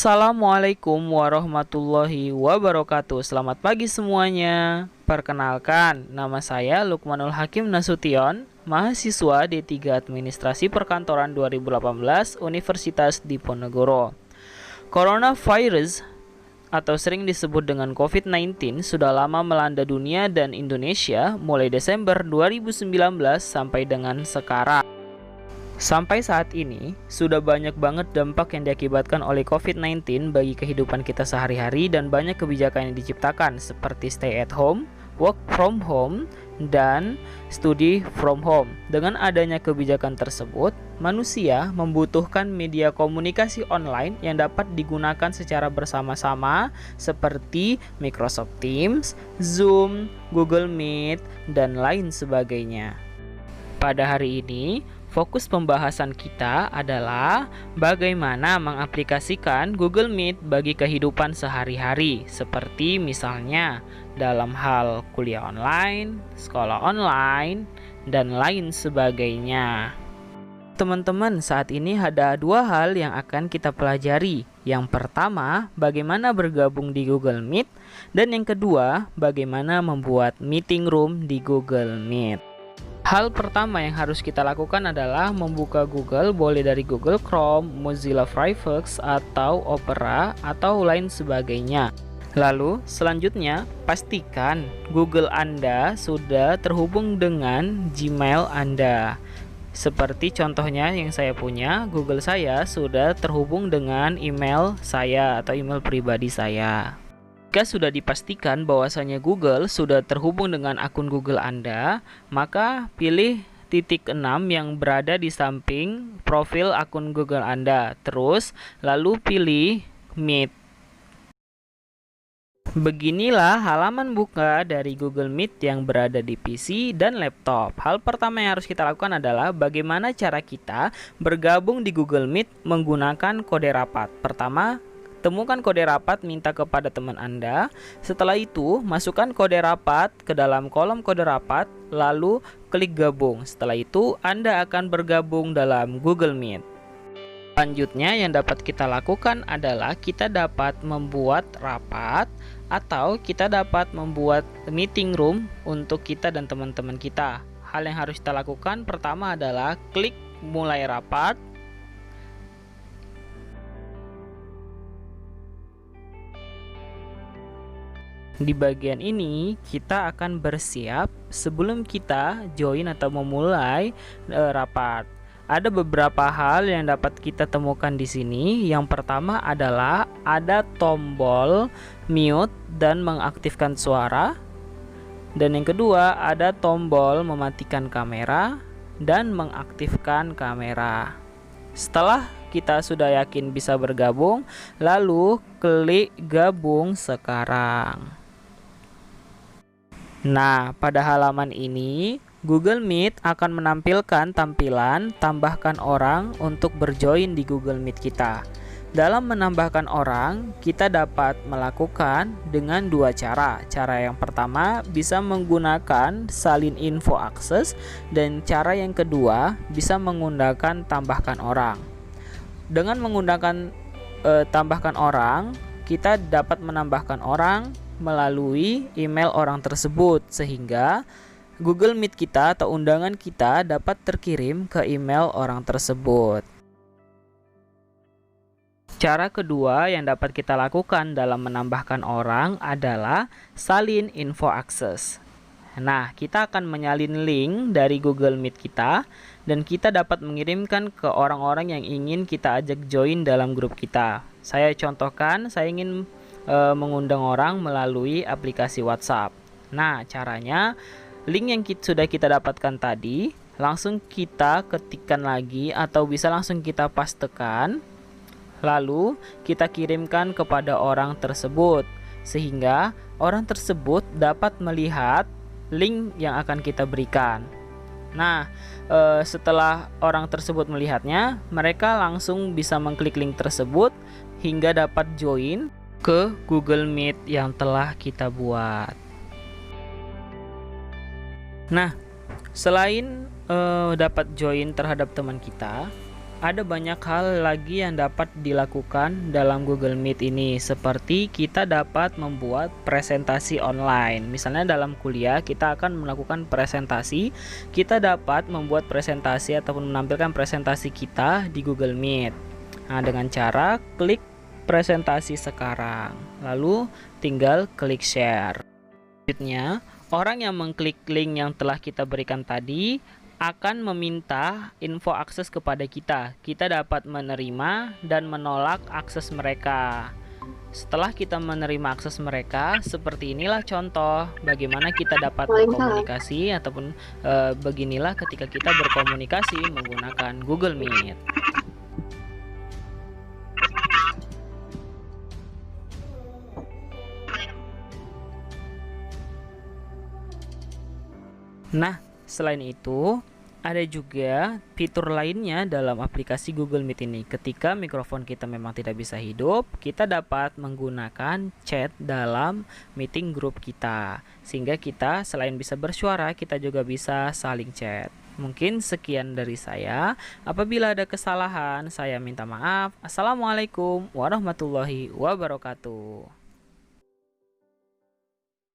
Assalamualaikum warahmatullahi wabarakatuh. Selamat pagi semuanya. Perkenalkan, nama saya Lukmanul Hakim Nasution, mahasiswa D3 Administrasi Perkantoran 2018 Universitas Diponegoro. Coronavirus atau sering disebut dengan COVID-19 sudah lama melanda dunia dan Indonesia mulai Desember 2019 sampai dengan sekarang. Sampai saat ini, sudah banyak banget dampak yang diakibatkan oleh COVID-19 bagi kehidupan kita sehari-hari dan banyak kebijakan yang diciptakan seperti stay at home, work from home, dan study from home. Dengan adanya kebijakan tersebut, manusia membutuhkan media komunikasi online yang dapat digunakan secara bersama-sama seperti Microsoft Teams, Zoom, Google Meet, dan lain sebagainya. Pada hari ini, fokus pembahasan kita adalah bagaimana mengaplikasikan Google Meet bagi kehidupan sehari-hari, seperti misalnya dalam hal kuliah online, sekolah online, dan lain sebagainya. Teman-teman, saat ini ada dua hal yang akan kita pelajari. Yang pertama, bagaimana bergabung di Google Meet, dan yang kedua, bagaimana membuat meeting room di Google Meet. Hal pertama yang harus kita lakukan adalah membuka Google, boleh dari Google Chrome, Mozilla Firefox, atau Opera, atau lain sebagainya. Lalu, selanjutnya, pastikan Google Anda sudah terhubung dengan Gmail Anda. Seperti contohnya yang saya punya, Google saya sudah terhubung dengan email saya atau email pribadi saya. Jika sudah dipastikan bahwasanya Google sudah terhubung dengan akun Google Anda, maka pilih titik 6 yang berada di samping profil akun Google Anda. Terus, lalu pilih Meet. Beginilah halaman buka dari Google Meet yang berada di PC dan laptop. Hal pertama yang harus kita lakukan adalah bagaimana cara kita bergabung di Google Meet menggunakan kode rapat. Pertama, temukan kode rapat, minta kepada teman Anda. Setelah itu, masukkan kode rapat ke dalam kolom kode rapat, lalu klik gabung. Setelah itu, Anda akan bergabung dalam Google Meet. Selanjutnya yang dapat kita lakukan adalah kita dapat membuat rapat atau kita dapat membuat meeting room untuk kita dan teman-teman kita. Hal yang harus kita lakukan pertama adalah klik mulai rapat. Di bagian ini kita akan bersiap sebelum kita join atau memulai rapat. Ada beberapa hal yang dapat kita temukan di sini. Yang pertama adalah ada tombol mute dan mengaktifkan suara. Dan yang kedua ada tombol mematikan kamera dan mengaktifkan kamera. Setelah kita sudah yakin bisa bergabung, lalu klik gabung sekarang. Nah, pada halaman ini, Google Meet akan menampilkan tampilan tambahkan orang untuk berjoin di Google Meet kita. Dalam menambahkan orang, kita dapat melakukan dengan dua cara. Cara yang pertama bisa menggunakan salin info akses, dan cara yang kedua bisa menggunakan tambahkan orang. Dengan menggunakan tambahkan orang, kita dapat menambahkan orang melalui email orang tersebut, sehingga Google Meet kita atau undangan kita dapat terkirim ke email orang tersebut. Cara kedua yang dapat kita lakukan dalam menambahkan orang adalah salin info akses. Nah, kita akan menyalin link dari Google Meet kita dan kita dapat mengirimkan ke orang-orang yang ingin kita ajak join dalam grup kita. Saya contohkan, saya ingin mengundang orang melalui aplikasi WhatsApp. Nah, caranya link yang sudah kita dapatkan tadi langsung kita ketikkan lagi atau bisa langsung kita pastekan, lalu kita kirimkan kepada orang tersebut sehingga orang tersebut dapat melihat link yang akan kita berikan. Nah, setelah orang tersebut melihatnya, mereka langsung bisa mengklik link tersebut hingga dapat join ke Google Meet yang telah kita buat. Nah, selain dapat join terhadap teman kita, Ada banyak hal lagi yang dapat dilakukan dalam Google Meet ini, seperti kita dapat membuat presentasi online. Misalnya dalam kuliah kita akan melakukan presentasi, kita dapat membuat presentasi ataupun menampilkan presentasi kita di Google Meet. Nah, dengan cara klik presentasi sekarang, lalu tinggal klik share. Selanjutnya, orang yang mengklik link yang telah kita berikan tadi akan meminta info akses kepada kita. Kita dapat menerima dan menolak akses mereka. Setelah kita menerima akses mereka, seperti inilah contoh bagaimana kita dapat berkomunikasi ataupun beginilah ketika kita berkomunikasi menggunakan Google Meet. Nah, selain itu, ada juga fitur lainnya dalam aplikasi Google Meet ini. Ketika mikrofon kita memang tidak bisa hidup, kita dapat menggunakan chat dalam meeting group kita. Sehingga kita selain bisa bersuara, kita juga bisa saling chat. Mungkin sekian dari saya. Apabila ada kesalahan, saya minta maaf. Assalamualaikum warahmatullahi wabarakatuh.